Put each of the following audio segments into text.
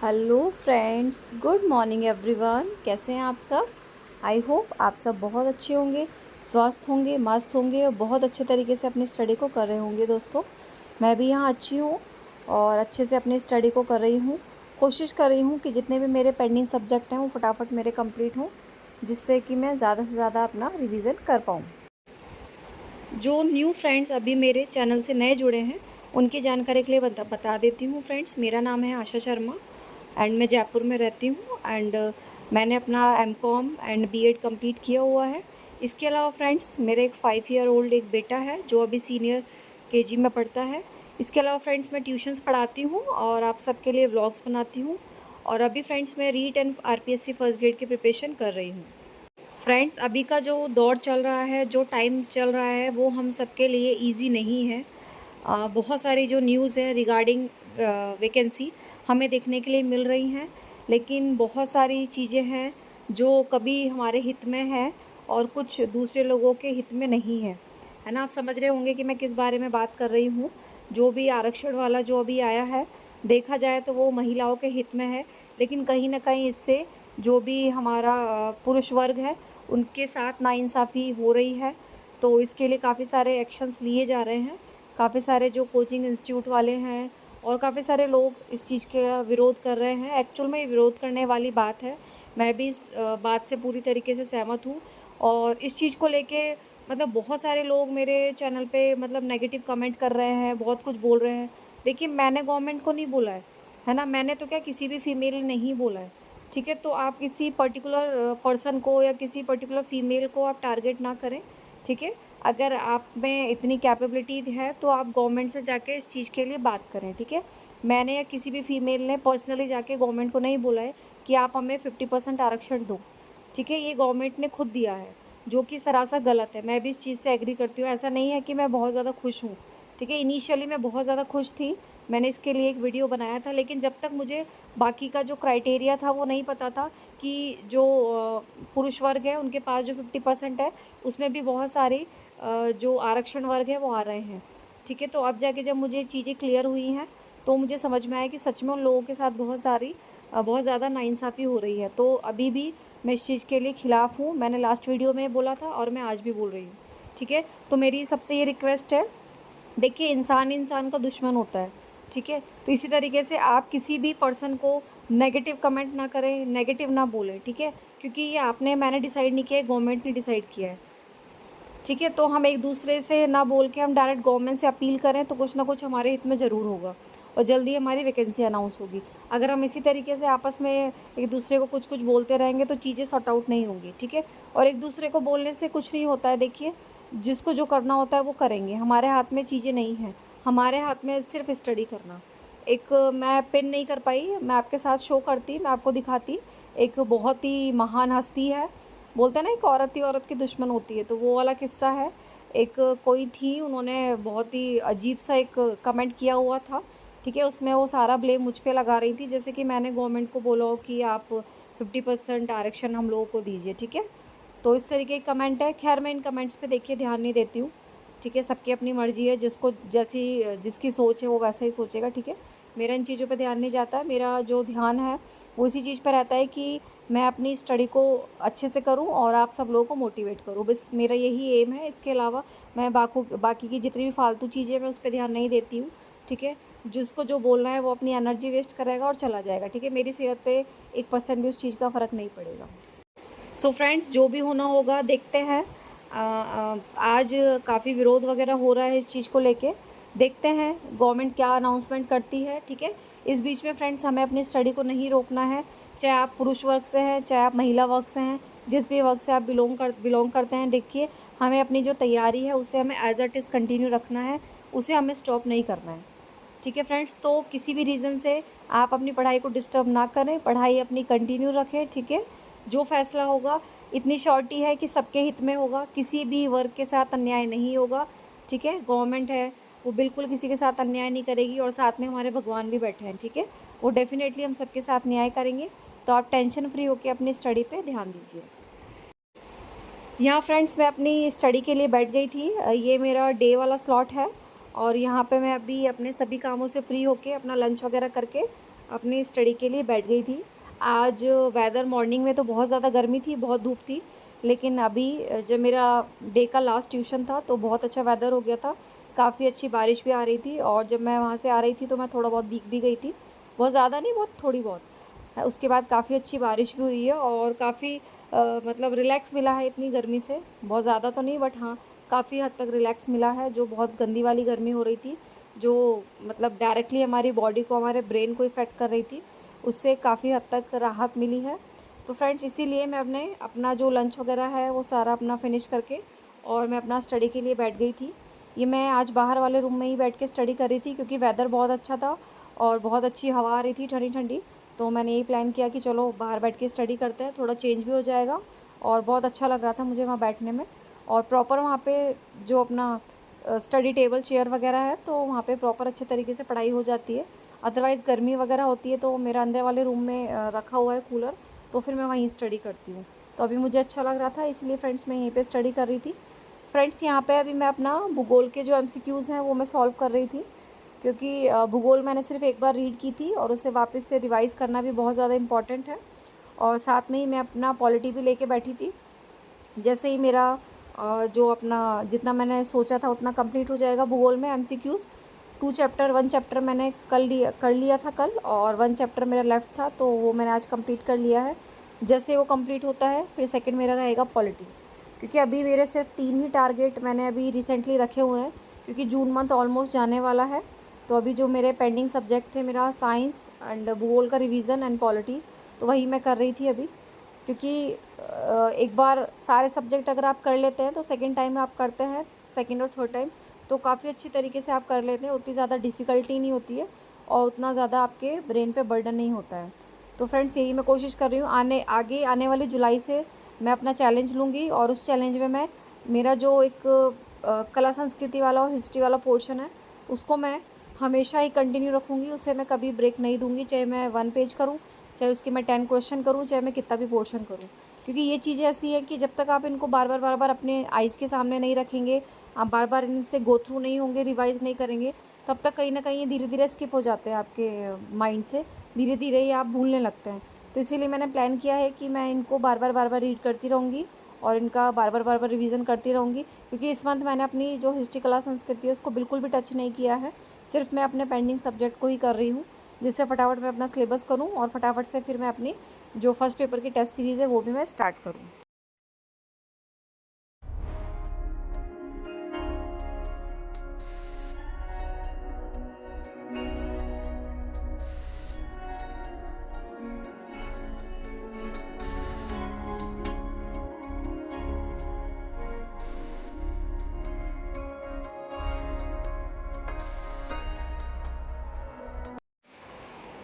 Hello friends, good morning everyone. कैसे हैं आप सब? आई होप आप सब बहुत अच्छे होंगे, स्वस्थ होंगे, मस्त होंगे और बहुत अच्छे तरीके से अपनी स्टडी को कर रहे होंगे। दोस्तों, मैं भी यहाँ अच्छी हूँ और अच्छे से अपनी स्टडी को कर रही हूँ। कोशिश कर रही हूँ कि जितने भी मेरे पेंडिंग सब्जेक्ट हैं वो फटाफट मेरे कंप्लीट हों, जिससे कि मैं ज़्यादा से ज़्यादा अपना रिवीजन कर पाऊँ। जो न्यू फ्रेंड्स अभी मेरे चैनल से नए जुड़े हैं, उनकी जानकारी के लिए बता देती हूँ। फ्रेंड्स, मेरा नाम है आशा शर्मा एंड मैं जयपुर में रहती हूँ एंड मैंने अपना एमकॉम एंड बीएड कंप्लीट किया हुआ है। इसके अलावा फ्रेंड्स, मेरे एक 5 ईयर ओल्ड एक बेटा है जो अभी सीनियर केजी में पढ़ता है। इसके अलावा फ्रेंड्स, मैं ट्यूशन्स पढ़ाती हूँ और आप सबके लिए व्लॉग्स बनाती हूँ। और अभी फ्रेंड्स, मैं REET and RPSC first grade की प्रिपरेशन कर रही हूँ। फ्रेंड्स, अभी का जो दौर चल रहा है, जो टाइम चल रहा है, वो हम सबके लिए इजी नहीं है। बहुत सारी जो न्यूज़ है रिगार्डिंग वैकेंसी हमें देखने के लिए मिल रही हैं, लेकिन बहुत सारी चीज़ें हैं जो कभी हमारे हित में है और कुछ दूसरे लोगों के हित में नहीं है ना। आप समझ रहे होंगे कि मैं किस बारे में बात कर रही हूँ। जो भी आरक्षण वाला जो अभी आया है, देखा जाए तो वो महिलाओं के हित में है, लेकिन कहीं ना कहीं इससे जो भी हमारा पुरुष वर्ग है उनके साथ नाइंसाफ़ी हो रही है। तो इसके लिए काफ़ी सारे एक्शंस लिए जा रहे हैं। काफ़ी सारे जो कोचिंग इंस्टीट्यूट वाले हैं और काफ़ी सारे लोग इस चीज़ का विरोध कर रहे हैं। एक्चुअल में ये विरोध करने वाली बात है। मैं भी इस बात से पूरी तरीके से सहमत हूँ और इस चीज़ को लेके मतलब बहुत सारे लोग मेरे चैनल पे मतलब नेगेटिव कमेंट कर रहे हैं, बहुत कुछ बोल रहे हैं। देखिए, मैंने गवर्नमेंट को नहीं बोला है ना। मैंने तो क्या किसी भी फीमेल नहीं बोला है, ठीक है। तो आप किसी पर्टिकुलर पर्सन को या किसी पर्टिकुलर फीमेल को आप टारगेट ना करें, ठीक है। अगर आप में इतनी कैपेबिलिटी है तो आप गवर्नमेंट से जाके इस चीज़ के लिए बात करें, ठीक है। मैंने या किसी भी फीमेल ने पर्सनली जाके गवर्नमेंट को नहीं बोला है कि आप हमें 50% आरक्षण दो, ठीक है। ये गवर्नमेंट ने खुद दिया है, जो कि सरासर गलत है। मैं भी इस चीज़ से एग्री करती हूँ। ऐसा नहीं है कि मैं बहुत ज़्यादा खुश हूँ, ठीक है। इनिशियली मैं बहुत ज़्यादा खुश थी, मैंने इसके लिए एक वीडियो बनाया था, लेकिन जब तक मुझे बाकी का जो क्राइटेरिया था वो नहीं पता था कि जो पुरुष वर्ग है उनके पास जो 50% है, उसमें भी बहुत सारी जो आरक्षण वर्ग है वो आ रहे हैं, ठीक है। तो अब जाके जब मुझे चीज़ें क्लियर हुई हैं तो मुझे समझ में आया कि सच में उन लोगों के साथ बहुत ज़्यादा नाइंसाफ़ी हो रही है। तो अभी भी मैं इस चीज़ के लिए ख़िलाफ़ हूँ। मैंने लास्ट वीडियो में बोला था और मैं आज भी बोल रही हूँ, ठीक है। तो मेरी सबसे ये रिक्वेस्ट है, देखिए, इंसान इंसान का दुश्मन होता है, ठीक है। तो इसी तरीके से आप किसी भी पर्सन को नेगेटिव कमेंट ना करें, नेगेटिव ना बोलें, ठीक है। क्योंकि ये मैंने डिसाइड नहीं किया है, गवर्नमेंट ने डिसाइड किया है, ठीक है। तो हम एक दूसरे से ना बोल के हम डायरेक्ट गवर्नमेंट से अपील करें तो कुछ ना कुछ हमारे हित में ज़रूर होगा और जल्दी हमारी वैकेंसी अनाउंस होगी। अगर हम इसी तरीके से आपस में एक दूसरे को कुछ कुछ बोलते रहेंगे तो चीज़ें सॉर्ट आउट नहीं होंगी, ठीक है। और एक दूसरे को बोलने से कुछ नहीं होता है। देखिए, जिसको जो करना होता है वो करेंगे। हमारे हाथ में चीज़ें नहीं हैं, हमारे हाथ में सिर्फ स्टडी करना। एक मैं पिन नहीं कर पाई, मैं आपके साथ शो करती, मैं आपको दिखाती। एक बहुत ही महान हस्ती है, बोलते हैं ना, एक औरत ही औरत की दुश्मन होती है, तो वो वाला किस्सा है। एक कोई थी, उन्होंने बहुत ही अजीब सा एक कमेंट किया हुआ था, ठीक है। उसमें वो सारा ब्लेम मुझ पे लगा रही थी, जैसे कि मैंने गवर्नमेंट को बोला हो कि आप 50% आरक्षण हम लोगों को दीजिए, ठीक है। तो इस तरीके के कमेंट है। खैर, मैं इन कमेंट्स पे देखिए ध्यान नहीं देती हूँ, ठीक है। सबकी अपनी मर्ज़ी है, जिसको जैसी जिसकी सोच है वो वैसा ही सोचेगा, ठीक है। मेरा इन चीज़ों पे ध्यान नहीं जाता है। मेरा जो ध्यान है वो इसी चीज़ पर रहता है कि मैं अपनी स्टडी को अच्छे से करूं और आप सब लोगों को मोटिवेट करूं, बस मेरा यही एम है। इसके अलावा मैं बाकी की जितनी भी फालतू चीज़ें मैं उस पर ध्यान नहीं देती हूँ, ठीक है। जिसको जो बोलना है वो अपनी एनर्जी वेस्ट करेगा और चला जाएगा, ठीक है। मेरी सेहत पे 1% भी उस चीज़ का फ़र्क नहीं पड़ेगा। सो फ्रेंड्स, जो भी होना होगा देखते हैं। आज काफ़ी विरोध वगैरह हो रहा है इस चीज़ को लेके, देखते हैं गवर्नमेंट क्या अनाउंसमेंट करती है, ठीक है। इस बीच में फ्रेंड्स, हमें अपनी स्टडी को नहीं रोकना है। चाहे आप पुरुष वर्ग से हैं, चाहे आप महिला वर्ग से हैं, जिस भी वर्ग से आप बिलोंग करते हैं, देखिए, हमें अपनी जो तैयारी है उसे हमें एज इट इज़ कंटिन्यू रखना है, उसे हमें स्टॉप नहीं करना है, ठीक है फ्रेंड्स। तो किसी भी रीज़न से आप अपनी पढ़ाई को डिस्टर्ब ना करें, पढ़ाई अपनी कंटिन्यू रखें, ठीक है। जो फैसला होगा, इतनी श्योरिटी है कि सबके हित में होगा, किसी भी वर्ग के साथ अन्याय नहीं होगा, ठीक है। गवर्नमेंट है वो बिल्कुल किसी के साथ अन्याय नहीं करेगी और साथ में हमारे भगवान भी बैठे हैं, ठीक है। वो डेफिनेटली हम सबके साथ न्याय करेंगे। तो आप टेंशन फ्री होकर अपनी स्टडी पे ध्यान दीजिए। यहाँ फ्रेंड्स, मैं अपनी स्टडी के लिए बैठ गई थी। ये मेरा डे वाला स्लॉट है और यहाँ पे मैं अभी अपने सभी कामों से फ्री होके अपना लंच वगैरह करके अपनी स्टडी के लिए बैठ गई थी। आज वेदर मॉर्निंग में तो बहुत ज़्यादा गर्मी थी, बहुत धूप थी, लेकिन अभी जब मेरा डे का लास्ट ट्यूशन था तो बहुत अच्छा वेदर हो गया था। काफ़ी अच्छी बारिश भी आ रही थी और जब मैं वहाँ से आ रही थी तो मैं थोड़ा बहुत भीग भी गई थी। बहुत ज़्यादा नहीं, बहुत थोड़ी बहुत। उसके बाद काफ़ी अच्छी बारिश भी हुई है और काफ़ी मतलब रिलैक्स मिला है इतनी गर्मी से। बहुत ज़्यादा तो नहीं, बट हाँ, काफ़ी हद तक रिलैक्स मिला है। जो बहुत गंदी वाली गर्मी हो रही थी, जो मतलब डायरेक्टली हमारी बॉडी को, हमारे ब्रेन को इफ़ेक्ट कर रही थी, उससे काफ़ी हद तक राहत मिली है। तो फ्रेंड्स, इसीलिए मैं अपना जो लंच वगैरह है वो सारा अपना फिनिश करके और मैं अपना स्टडी के लिए बैठ गई थी। ये मैं आज बाहर वाले रूम में ही बैठ के स्टडी कर रही थी क्योंकि वेदर बहुत अच्छा था और बहुत अच्छी हवा आ रही थी, ठंडी ठंडी। तो मैंने यही प्लान किया कि चलो बाहर बैठ के स्टडी करते हैं, थोड़ा चेंज भी हो जाएगा और बहुत अच्छा लग रहा था मुझे वहाँ बैठने में। और प्रॉपर वहाँ पे जो अपना स्टडी टेबल चेयर वगैरह है तो वहाँ पे प्रॉपर अच्छे तरीके से पढ़ाई हो जाती है। अदरवाइज़ गर्मी वगैरह होती है तो मेरा अंदर वाले रूम में रखा हुआ है कूलर, तो फिर मैं वहीं स्टडी करती हूँ। तो अभी मुझे अच्छा लग रहा था, इसलिए फ्रेंड्स मैं यहीं पे स्टडी कर रही थी। फ्रेंड्स, यहाँ पे अभी मैं अपना भूगोल के जो एमसीक्यूज़ हैं वो मैं सॉल्व कर रही थी, क्योंकि भूगोल मैंने सिर्फ एक बार रीड की थी और उसे वापस से रिवाइज़ करना भी बहुत ज़्यादा इम्पॉर्टेंट है। और साथ में ही मैं अपना पॉलिटी भी लेके बैठी थी। जैसे ही मेरा जो अपना जितना मैंने सोचा था उतना कंप्लीट हो जाएगा भूगोल में एमसीक्यूज़। 1 चैप्टर मैंने कर लिया था कल, और 1 चैप्टर मेरा लेफ़्ट था तो वो मैंने आज कंप्लीट कर लिया है। जैसे वो कंप्लीट होता है फिर सेकंड मेरा रहेगा पॉलिटी, क्योंकि अभी मेरे सिर्फ 3 ही टारगेट मैंने अभी रिसेंटली रखे हुए हैं, क्योंकि जून मंथ ऑलमोस्ट जाने वाला है। तो अभी जो मेरे पेंडिंग सब्जेक्ट थे, मेरा साइंस एंड भूगोल का रिवीजन एंड पॉलिटी, तो वही मैं कर रही थी अभी। क्योंकि एक बार सारे सब्जेक्ट अगर आप कर लेते हैं तो सेकंड टाइम आप करते हैं, सेकंड और थर्ड टाइम, तो काफ़ी अच्छी तरीके से आप कर लेते हैं, उतनी ज़्यादा डिफ़िकल्टी नहीं होती है और उतना ज़्यादा आपके ब्रेन पे बर्डन नहीं होता है। तो फ्रेंड्स, यही मैं कोशिश कर रही हूँ, आगे आने वाली जुलाई से मैं अपना चैलेंज लूँगी और उस चैलेंज में मैं मेरा जो एक कला संस्कृति वाला और हिस्ट्री वाला पोर्शन है उसको मैं हमेशा ही कंटिन्यू रखूँगी, उसे मैं कभी ब्रेक नहीं दूँगी, चाहे मैं 1 पेज करूँ, चाहे उसके मैं 10 क्वेश्चन करूँ, चाहे मैं कितना भी पोर्शन करूँ। क्योंकि ये चीज़ें ऐसी हैं कि जब तक आप इनको बार बार अपने आइज़ के सामने नहीं रखेंगे, आप बार बार इनसे गो थ्रू नहीं होंगे, रिवाइज़ नहीं करेंगे, तब तक कहीं न कहीं ये धीरे धीरे स्किप हो जाते हैं आपके माइंड से, धीरे धीरे ये आप भूलने लगते हैं। तो इसीलिए मैंने प्लान किया है कि मैं इनको बार बार रीड करती रहूँगी और इनका बार बार रिवीजन करती रहूँगी, क्योंकि इस मंथ मैंने अपनी जो हिस्ट्री कला संस्कृति है उसको बिल्कुल भी टच नहीं किया है। सिर्फ मैं अपने पेंडिंग सब्जेक्ट को ही कर रही हूँ, जिससे फटाफट मैं अपना सिलेबस करूँ और फटाफट से फिर मैं अपनी जो फर्स्ट पेपर की टेस्ट सीरीज़ है वो भी मैं स्टार्ट करूँ।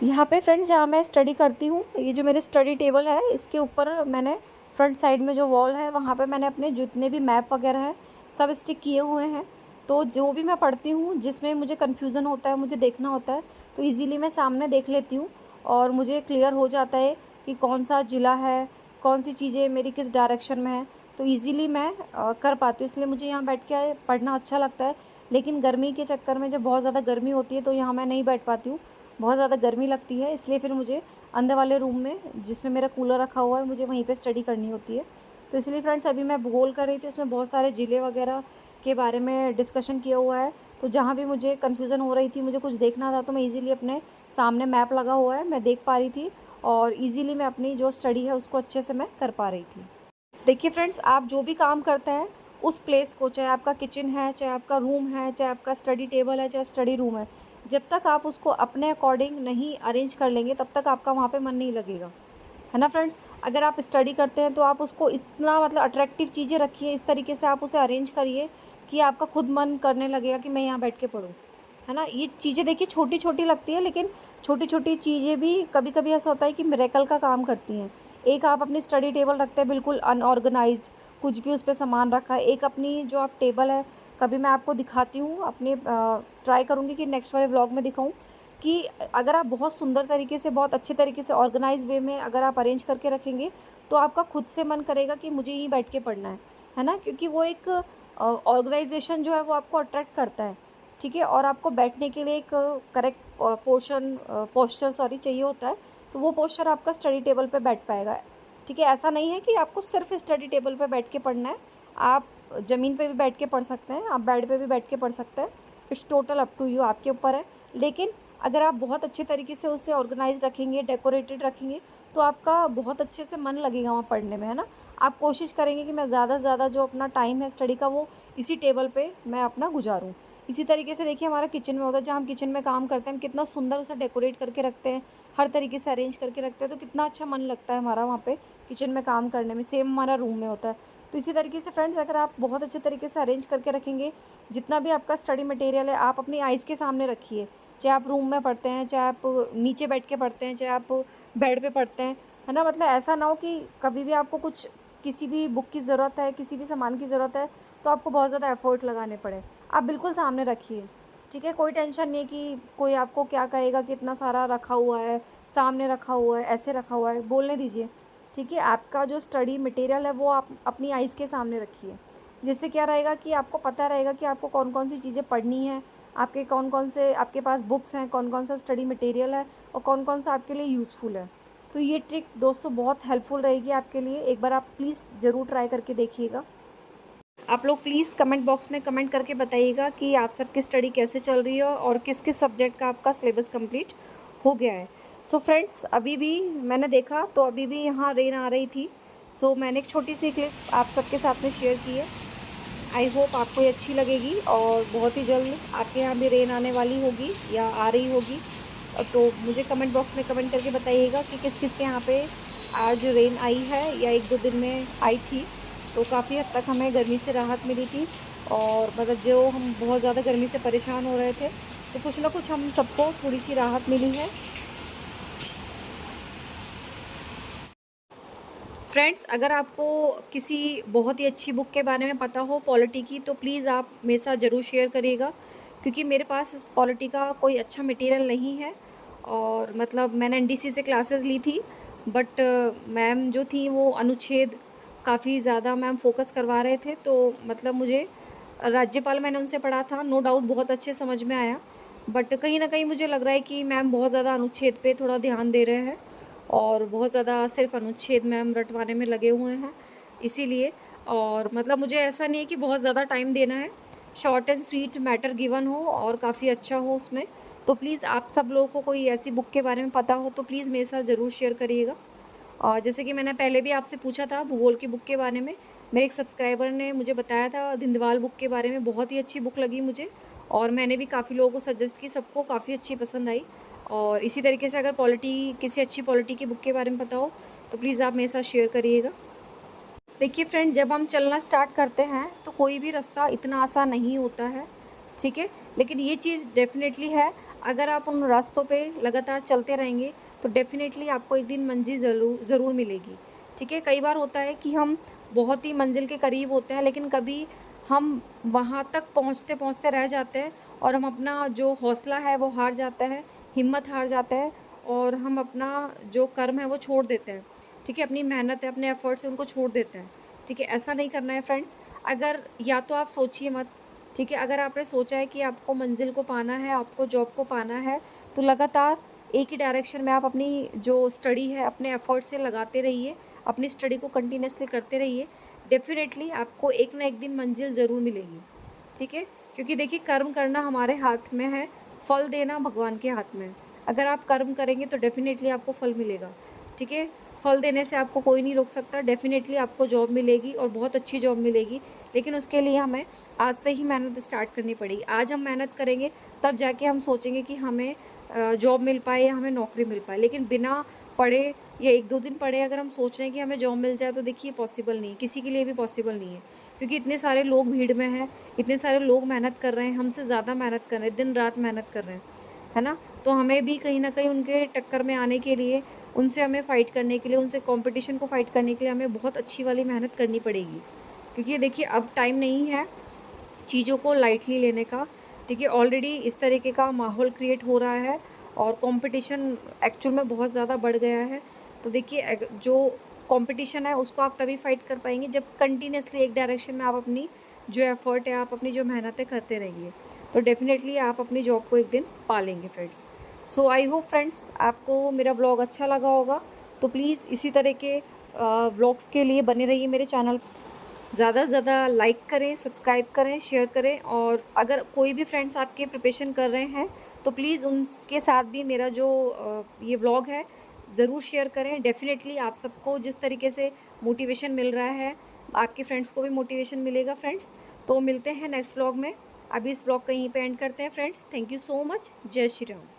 यहाँ पे फ्रेंड्स, जहाँ मैं स्टडी करती हूँ, ये जो मेरे स्टडी टेबल है इसके ऊपर मैंने फ्रंट साइड में जो वॉल है वहाँ पे मैंने अपने जितने भी मैप वगैरह हैं सब स्टिक किए हुए हैं। तो जो भी मैं पढ़ती हूँ जिसमें मुझे कन्फ्यूज़न होता है, मुझे देखना होता है, तो ईज़िली मैं सामने देख लेती हूँ और मुझे क्लियर हो जाता है कि कौन सा ज़िला है, कौन सी चीज़ें मेरी किस डायरेक्शन में है, तो ईज़िली मैं कर पाती हूँ। इसलिए मुझे यहाँ बैठ के पढ़ना अच्छा लगता है। लेकिन गर्मी के चक्कर में जब बहुत ज़्यादा गर्मी होती है तो यहाँ मैं नहीं बैठ पाती हूँ, बहुत ज़्यादा गर्मी लगती है, इसलिए फिर मुझे अंदर वाले रूम में जिसमें मेरा कूलर रखा हुआ है मुझे वहीं पे स्टडी करनी होती है। तो इसलिए फ्रेंड्स, अभी मैं भूगोल कर रही थी, उसमें बहुत सारे ज़िले वगैरह के बारे में डिस्कशन किया हुआ है। तो जहाँ भी मुझे कन्फ्यूज़न हो रही थी, मुझे कुछ देखना था, तो मैं ईज़िली अपने सामने मैप लगा हुआ है, मैं देख पा रही थी और ईज़िली मैं अपनी जो स्टडी है उसको अच्छे से मैं कर पा रही थी। देखिए फ्रेंड्स, आप जो भी काम करते हैं उस प्लेस को, चाहे आपका किचन है, चाहे आपका रूम है, चाहे आपका स्टडी टेबल है, चाहे स्टडी रूम है, जब तक आप उसको अपने अकॉर्डिंग नहीं अरेंज कर लेंगे तब तक आपका वहाँ पे मन नहीं लगेगा, है ना फ्रेंड्स। अगर आप स्टडी करते हैं तो आप उसको इतना मतलब अट्रैक्टिव चीज़ें रखिए, इस तरीके से आप उसे अरेंज करिए कि आपका खुद मन करने लगेगा कि मैं यहाँ बैठ के पढूँ, है ना। ये चीज़ें देखिए छोटी छोटी लगती है, लेकिन छोटी छोटी चीज़ें भी कभी कभी ऐसा होता है कि मिरेकल का काम करती हैं। एक आप अपनी स्टडी टेबल रखते हैं बिल्कुल अनऑर्गेनाइज्ड, कुछ भी उस पर सामान रखा है। एक अपनी जो आप टेबल है, कभी मैं आपको दिखाती हूँ अपने, ट्राई करूँगी कि नेक्स्ट वाले व्लॉग में दिखाऊँ कि अगर आप बहुत सुंदर तरीके से, बहुत अच्छे तरीके से ऑर्गेनाइज वे में अगर आप अरेंज करके रखेंगे तो आपका खुद से मन करेगा कि मुझे यहीं बैठ के पढ़ना है ना। क्योंकि वो एक ऑर्गेनाइजेशन जो है वो आपको अट्रैक्ट करता है, ठीक है, और आपको बैठने के लिए एक करेक्ट पोस्चर चाहिए होता है, तो वो पोस्चर आपका स्टडी टेबल पे बैठ पाएगा। ठीक है, ऐसा नहीं है कि आपको सिर्फ स्टडी टेबल पे बैठ के पढ़ना है, आप ज़मीन पे भी बैठ के पढ़ सकते हैं, आप बेड पे भी बैठ के पढ़ सकते हैं। It's total up to you, आपके ऊपर है। लेकिन अगर आप बहुत अच्छे तरीके से उसे ऑर्गेनाइज रखेंगे, डेकोरेटेड रखेंगे, तो आपका बहुत अच्छे से मन लगेगा वहाँ पढ़ने में, है ना। आप कोशिश करेंगे कि मैं ज़्यादा से ज़्यादा जो अपना टाइम है स्टडी का वो इसी टेबल पे मैं अपना गुजारूँ। इसी तरीके से देखिए हमारा किचन में होता है, जहाँ हम किचन में काम करते हैं, हम कितना सुंदर उसे डेकोरेट करके रखते हैं, हर तरीके से अरेंज करके रखते हैं, तो कितना अच्छा मन लगता है हमारा वहाँ पे किचन में काम करने में। सेम हमारा रूम में होता है। तो इसी तरीके से फ्रेंड्स, अगर आप बहुत अच्छे तरीके से अरेंज करके रखेंगे, जितना भी आपका स्टडी मटेरियल है आप अपनी आइज़ के सामने रखिए। चाहे आप रूम में पढ़ते हैं, चाहे आप नीचे बैठ के पढ़ते हैं, चाहे आप बेड पे पढ़ते हैं, है ना। मतलब ऐसा ना हो कि कभी भी आपको कुछ किसी भी बुक की ज़रूरत है, किसी भी सामान की ज़रूरत है, तो आपको बहुत ज़्यादा एफ़र्ट लगाने पड़े। आप बिल्कुल सामने रखिए, ठीक है। कोई टेंशन नहीं है कि कोई आपको क्या कहेगा कि इतना सारा रखा हुआ है, सामने रखा हुआ है, ऐसे रखा हुआ है, बोलने दीजिए, ठीक है। आपका जो स्टडी मटेरियल है वो आप अपनी आइज़ के सामने रखिए। जिससे क्या रहेगा कि आपको पता रहेगा कि आपको कौन कौन सी चीज़ें पढ़नी है, आपके कौन कौन से आपके पास बुक्स हैं, कौन कौन सा स्टडी मटेरियल है और कौन कौन सा आपके लिए यूज़फुल है। तो ये ट्रिक दोस्तों बहुत हेल्पफुल रहेगी आपके लिए। एक बार आप प्लीज़ ज़रूर ट्राई करके देखिएगा। आप लोग प्लीज़ कमेंट बॉक्स में कमेंट करके बताइएगा कि आप सबकी स्टडी कैसे चल रही है और किस किस सब्जेक्ट का आपका सिलेबस कंप्लीट हो गया है। सो फ्रेंड्स, अभी भी मैंने देखा तो अभी भी यहाँ रेन आ रही थी। सो मैंने एक छोटी सी क्लिप आप सबके साथ में शेयर की है। आई होप आपको ये अच्छी लगेगी और बहुत ही जल्द आपके यहाँ भी रेन आने वाली होगी या आ रही होगी। तो मुझे कमेंट बॉक्स में कमेंट करके बताइएगा कि किस किस के यहाँ पे आज रेन आई है या एक दो दिन में आई थी। तो काफ़ी हद तक हमें गर्मी से राहत मिली थी और मतलब जो हम बहुत ज़्यादा गर्मी से परेशान हो रहे थे, तो कुछ ना कुछ हम सबको थोड़ी सी राहत मिली है। फ्रेंड्स, अगर आपको किसी बहुत ही अच्छी बुक के बारे में पता हो पॉलिटी की, तो प्लीज़ आप मेरे साथ ज़रूर शेयर करिएगा, क्योंकि मेरे पास इस पॉलिटी का कोई अच्छा मटेरियल नहीं है। और मतलब मैंने एनडीसी से क्लासेस ली थी, बट मैम जो थी वो अनुच्छेद काफ़ी ज़्यादा मैम फोकस करवा रहे थे। तो मतलब मुझे राज्यपाल मैंने उनसे पढ़ा था, नो डाउट बहुत अच्छे समझ में आया, बट कहीं ना कहीं मुझे लग रहा है कि मैम बहुत ज़्यादा अनुच्छेद पे थोड़ा ध्यान दे रहे हैं और बहुत ज़्यादा सिर्फ अनुच्छेद मैम रटवाने में लगे हुए हैं, इसीलिए। और मतलब मुझे ऐसा नहीं है कि बहुत ज़्यादा टाइम देना है, short and sweet matter given हो और काफ़ी अच्छा हो उसमें। तो प्लीज़ आप सब लोगों को कोई ऐसी बुक के बारे में पता हो तो प्लीज़ मेरे साथ ज़रूर शेयर करिएगा। और जैसे कि मैंने पहले भी आपसे पूछा था भूगोल की बुक के बारे में, मेरे एक सब्सक्राइबर ने मुझे बताया था धिंदवाल बुक के बारे में, बहुत ही अच्छी बुक लगी मुझे और मैंने भी काफ़ी लोगों को सजेस्ट की, सबको काफ़ी अच्छी पसंद आई। और इसी तरीके से अगर पॉलिटी किसी अच्छी पॉलिटी की बुक के बारे में पता हो तो प्लीज़ आप मेरे साथ शेयर करिएगा। देखिए फ्रेंड, जब हम चलना स्टार्ट करते हैं तो कोई भी रास्ता इतना आसान नहीं होता है, ठीक है। लेकिन ये चीज़ डेफिनेटली है, अगर आप उन रास्तों पे लगातार चलते रहेंगे तो डेफिनेटली आपको एक दिन मंजिल ज़रूर मिलेगी, ठीक है। कई बार होता है कि हम बहुत ही मंजिल के करीब होते हैं, लेकिन कभी हम वहाँ तक पहुँचते पहुँचते रह जाते हैं और हम अपना जो हौसला है वो हार जाते हैं, हिम्मत हार जाते हैं और हम अपना जो कर्म है वो छोड़ देते हैं, ठीक है। अपनी मेहनत है, अपने एफर्ट्स है, उनको छोड़ देते हैं, ठीक है। ऐसा नहीं करना है फ्रेंड्स। अगर या तो आप सोचिए मत, ठीक है। अगर आपने सोचा है कि आपको मंजिल को पाना है, आपको जॉब को पाना है, तो लगातार एक ही डायरेक्शन में आप अपनी जो स्टडी है अपने एफर्ट से लगाते रहिए, अपनी स्टडी को कंटिन्यूसली करते रहिए। डेफिनेटली आपको एक ना एक दिन मंजिल ज़रूर मिलेगी, ठीक है। क्योंकि देखिए कर्म करना हमारे हाथ में है, फल देना भगवान के हाथ में है। अगर आप कर्म करेंगे तो डेफिनेटली आपको फल मिलेगा, ठीक है। फल देने से आपको कोई नहीं रोक सकता, डेफिनेटली आपको जॉब मिलेगी और बहुत अच्छी जॉब मिलेगी। लेकिन उसके लिए हमें आज से ही मेहनत स्टार्ट करनी पड़ेगी। आज हम मेहनत करेंगे तब जाके हम सोचेंगे कि हमें जॉब मिल पाए या हमें नौकरी मिल पाए। लेकिन बिना पढ़े या एक दो दिन पढ़े अगर हम सोच रहे हैं कि हमें जॉब मिल जाए, तो देखिए पॉसिबल नहीं है, किसी के लिए भी पॉसिबल नहीं है। क्योंकि इतने सारे लोग भीड़ में हैं, इतने सारे लोग मेहनत कर रहे हैं, हमसे ज़्यादा मेहनत कर रहे हैं, दिन रात मेहनत कर रहे हैं, है ना। तो हमें भी कहीं ना कहीं उनके टक्कर में आने के लिए, उनसे हमें फ़ाइट करने के लिए, उनसे कंपटीशन को फ़ाइट करने के लिए हमें बहुत अच्छी वाली मेहनत करनी पड़ेगी। क्योंकि देखिए अब टाइम नहीं है चीज़ों को लाइटली लेने का, ठीक है। ऑलरेडी इस तरीके का माहौल क्रिएट हो रहा है और कंपटीशन एक्चुअल में बहुत ज़्यादा बढ़ गया है। तो देखिए जो कंपटीशन है उसको आप तभी फाइट कर पाएंगे जब कंटिन्यूसली एक डायरेक्शन में आप अपनी जो एफर्ट है, आप अपनी जो मेहनत है करते रहेंगे, तो डेफिनेटली आप अपनी जॉब को एक दिन पा लेंगे friends. So I hope friends आपको मेरा व्लॉग अच्छा लगा होगा। तो प्लीज़ इसी तरह के व्लॉग्स के लिए बने रहिए मेरे चैनल। ज़्यादा से ज़्यादा लाइक करें, सब्सक्राइब करें, शेयर करें, और अगर कोई भी फ्रेंड्स आपके प्रिपरेशन कर रहे हैं तो प्लीज़ उनके साथ भी मेरा जो ये व्लॉग है ज़रूर शेयर करें। डेफ़िनेटली आप सबको जिस तरीके से मोटिवेशन मिल रहा है, आपके फ्रेंड्स को भी मोटिवेशन मिलेगा फ्रेंड्स। तो मिलते हैं नेक्स्ट व्लॉग में। अभी इस व्लॉग को यहीं पे एंड करते हैं friends. Thank you so much. जय श्री राम।